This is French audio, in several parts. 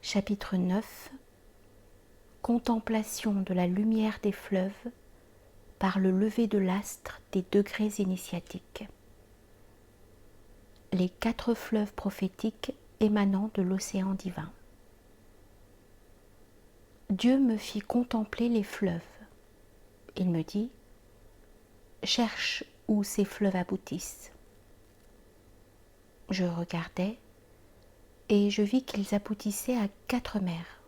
Chapitre 9. Contemplation de la lumière des fleuves par le lever de l'astre des degrés initiatiques. Les 4 fleuves prophétiques émanant de l'océan divin. Dieu me fit contempler les fleuves. Il me dit : cherche où ces fleuves aboutissent. Je regardai et je vis qu'ils aboutissaient à 4 mers.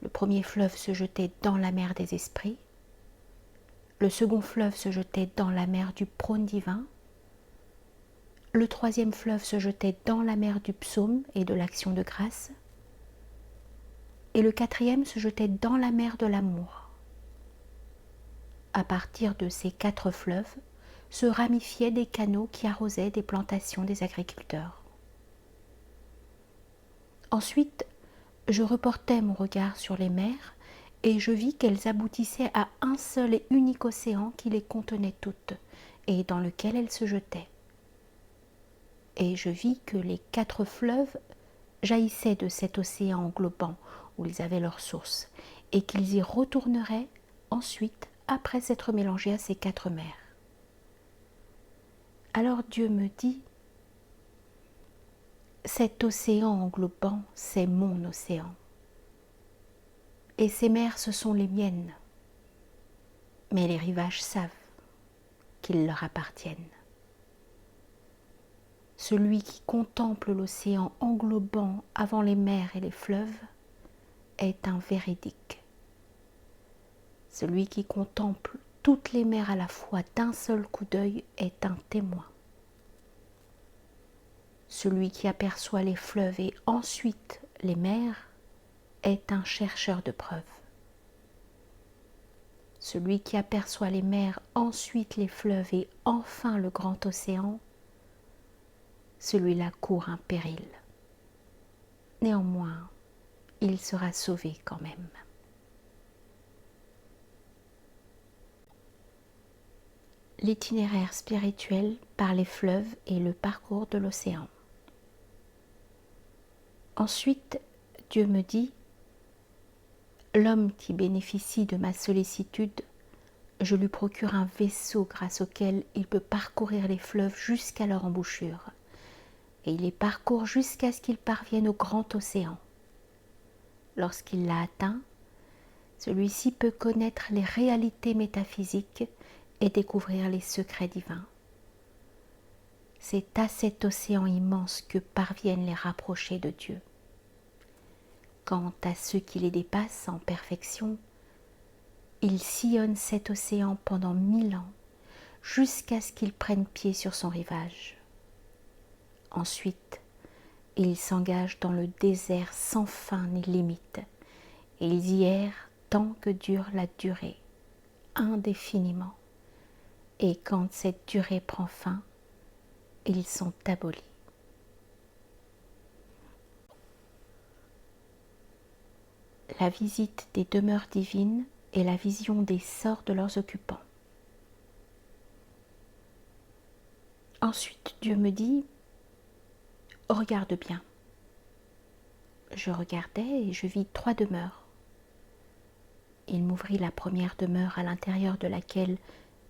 Le premier fleuve se jetait dans la mer des esprits. Le second fleuve se jetait dans la mer du prône divin. Le troisième fleuve se jetait dans la mer du psaume et de l'action de grâce. Et le quatrième se jetait dans la mer de l'amour. À partir de ces 4 fleuves se ramifiaient des canaux qui arrosaient des plantations des agriculteurs. Ensuite, je reportai mon regard sur les mers et je vis qu'elles aboutissaient à un seul et unique océan qui les contenait toutes et dans lequel elles se jetaient. Et je vis que les 4 fleuves jaillissaient de cet océan englobant où ils avaient leur source et qu'ils y retourneraient ensuite après s'être mélangés à ces 4 mers. Alors Dieu me dit : cet océan englobant, c'est mon océan. Et ces mers, ce sont les miennes. Mais les rivages savent qu'ils leur appartiennent. Celui qui contemple l'océan englobant avant les mers et les fleuves est un véridique. Celui qui contemple toutes les mers à la fois d'un seul coup d'œil est un témoin. Celui qui aperçoit les fleuves et ensuite les mers est un chercheur de preuves. Celui qui aperçoit les mers, ensuite les fleuves et enfin le grand océan, celui-là court un péril. Néanmoins, il sera sauvé quand même. L'itinéraire spirituel par les fleuves et le parcours de l'océan. Ensuite, Dieu me dit : l'homme qui bénéficie de ma sollicitude, je lui procure un vaisseau grâce auquel il peut parcourir les fleuves jusqu'à leur embouchure, et il les parcourt jusqu'à ce qu'il parvienne au grand océan. Lorsqu'il l'a atteint, celui-ci peut connaître les réalités métaphysiques et découvrir les secrets divins. C'est à cet océan immense que parviennent les rapprochés de Dieu. Quant à ceux qui les dépassent en perfection, ils sillonnent cet océan pendant 1000 ans, jusqu'à ce qu'ils prennent pied sur son rivage. Ensuite, ils s'engagent dans le désert sans fin ni limite, et ils y errent tant que dure la durée, indéfiniment. Et quand cette durée prend fin, ils sont abolis. La visite des demeures divines et la vision des sorts de leurs occupants. Ensuite, Dieu me dit : regarde bien. Je regardai et je vis 3 demeures. Il m'ouvrit la première demeure à l'intérieur de laquelle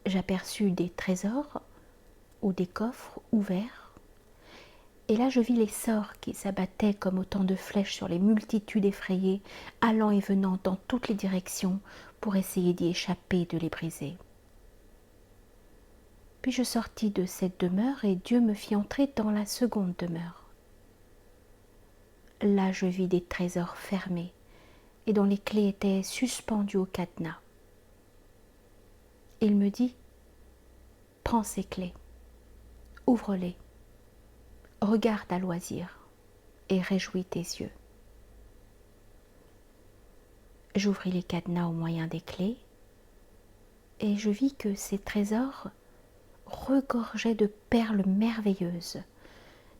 j'aperçus des trésors ou des coffres ouverts. Et là je vis les sorts qui s'abattaient comme autant de flèches sur les multitudes effrayées, allant et venant dans toutes les directions pour essayer d'y échapper et de les briser. Puis je sortis de cette demeure et Dieu me fit entrer dans la seconde demeure. Là je vis des trésors fermés et dont les clés étaient suspendues au cadenas. Il me dit : prends ces clés, ouvre-les, regarde à loisir et réjouis tes yeux. J'ouvris les cadenas au moyen des clés et je vis que ces trésors regorgeaient de perles merveilleuses,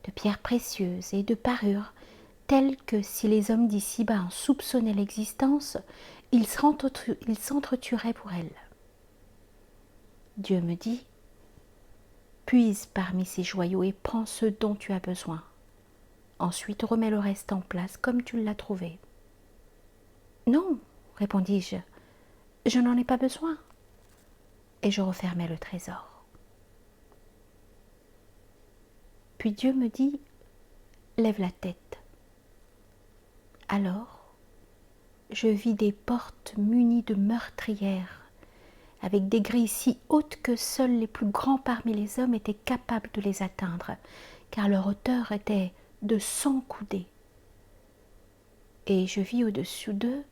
de pierres précieuses et de parures telles que si les hommes d'ici-bas en soupçonnaient l'existence, ils s'entretueraient pour elles. Dieu me dit : puise parmi ces joyaux et prends ce dont tu as besoin. Ensuite, remets le reste en place comme tu l'as trouvé. » »« Non, répondis-je, je n'en ai pas besoin. » Et je refermai le trésor. Puis Dieu me dit, « Lève la tête. » Alors, je vis des portes munies de meurtrières, avec des grilles si hautes que seuls les plus grands parmi les hommes étaient capables de les atteindre, car leur hauteur était de 100 coudées. Et je vis au-dessus d'eux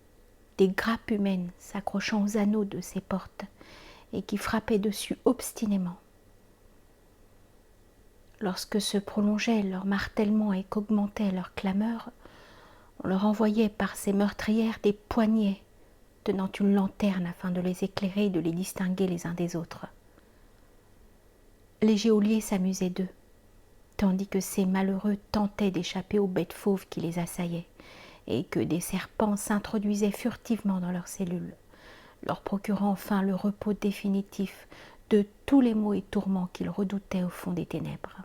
des grappes humaines s'accrochant aux anneaux de ces portes et qui frappaient dessus obstinément. Lorsque se prolongeait leur martèlement et qu'augmentait leur clameur, on leur envoyait par ces meurtrières des poignets tenant une lanterne afin de les éclairer et de les distinguer les uns des autres. Les geôliers s'amusaient d'eux, tandis que ces malheureux tentaient d'échapper aux bêtes fauves qui les assaillaient, et que des serpents s'introduisaient furtivement dans leurs cellules, leur procurant enfin le repos définitif de tous les maux et tourments qu'ils redoutaient au fond des ténèbres.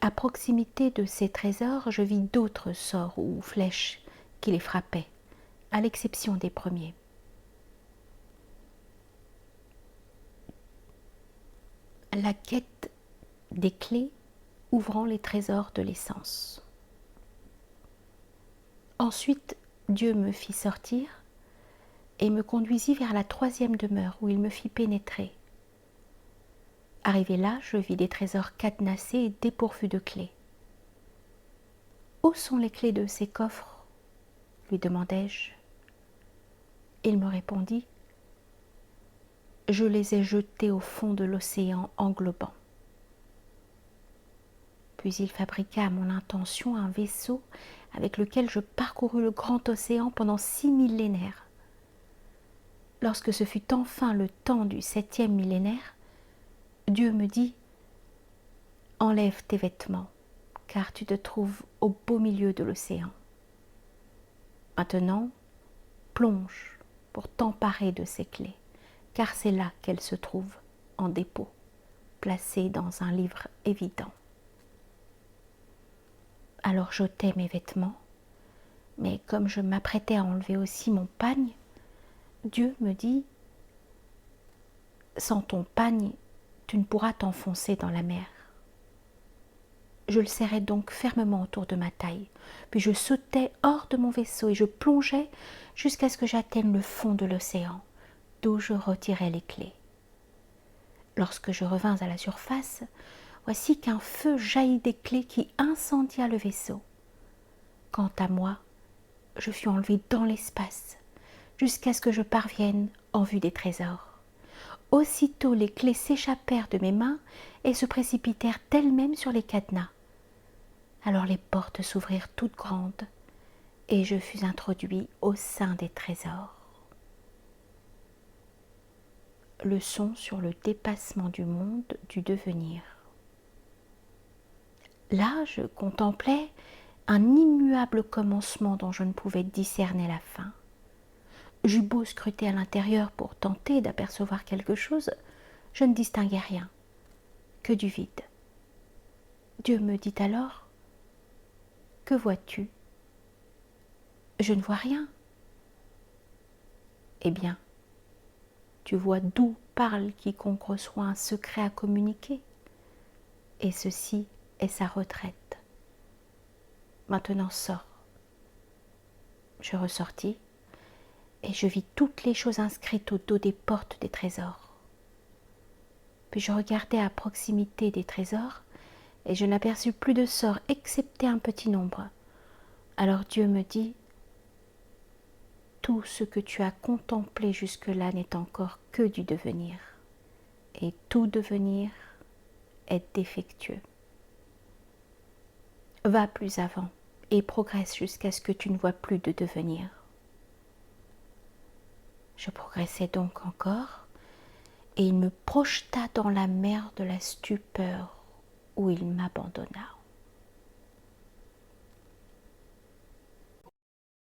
À proximité de ces trésors, je vis d'autres sorts ou flèches qui les frappaient, à l'exception des premiers. La quête des clés ouvrant les trésors de l'essence. Ensuite, Dieu me fit sortir et me conduisit vers la 3e demeure où il me fit pénétrer. Arrivé là, je vis des trésors cadenassés et dépourvus de clés. « Où sont les clés de ces coffres ?» lui demandai-je. Il me répondit, « Je les ai jetées au fond de l'océan englobant. » Puis il fabriqua à mon intention un vaisseau avec lequel je parcourus le grand océan pendant 6 millénaires. Lorsque ce fut enfin le temps du 7e millénaire, Dieu me dit, « Enlève tes vêtements, car tu te trouves au beau milieu de l'océan. Maintenant, plonge pour t'emparer de ces clés, car c'est là qu'elles se trouvent, en dépôt, placées dans un livre évident. » Alors j'ôtai mes vêtements, mais comme je m'apprêtais à enlever aussi mon pagne, Dieu me dit, « Sans ton pagne, tu ne pourras t'enfoncer dans la mer. » Je le serrai donc fermement autour de ma taille, puis je sautai hors de mon vaisseau et je plongeai jusqu'à ce que j'atteigne le fond de l'océan, d'où je retirai les clés. Lorsque je revins à la surface, voici qu'un feu jaillit des clés qui incendia le vaisseau. Quant à moi, je fus enlevée dans l'espace, jusqu'à ce que je parvienne en vue des trésors. Aussitôt les clés s'échappèrent de mes mains et se précipitèrent d'elles-mêmes sur les cadenas. Alors les portes s'ouvrirent toutes grandes et je fus introduit au sein des trésors. Leçon sur le dépassement du monde, du devenir. Là, je contemplais un immuable commencement dont je ne pouvais discerner la fin. J'eus beau scruter à l'intérieur pour tenter d'apercevoir quelque chose, je ne distinguais rien, que du vide. Dieu me dit alors, « Que vois-tu » ? Je ne vois rien. Eh bien, tu vois d'où parle quiconque reçoit un secret à communiquer, et ceci est sa retraite. Maintenant sors. Je ressortis, et je vis toutes les choses inscrites au dos des portes des trésors. Puis je regardai à proximité des trésors, et je n'aperçus plus de sort excepté un petit nombre. Alors Dieu me dit, « Tout ce que tu as contemplé jusque-là n'est encore que du devenir, et tout devenir est défectueux. Va plus avant et progresse jusqu'à ce que tu ne vois plus de devenir. » Je progressai donc encore, et il me projeta dans la mer de la stupeur où il m'abandonna.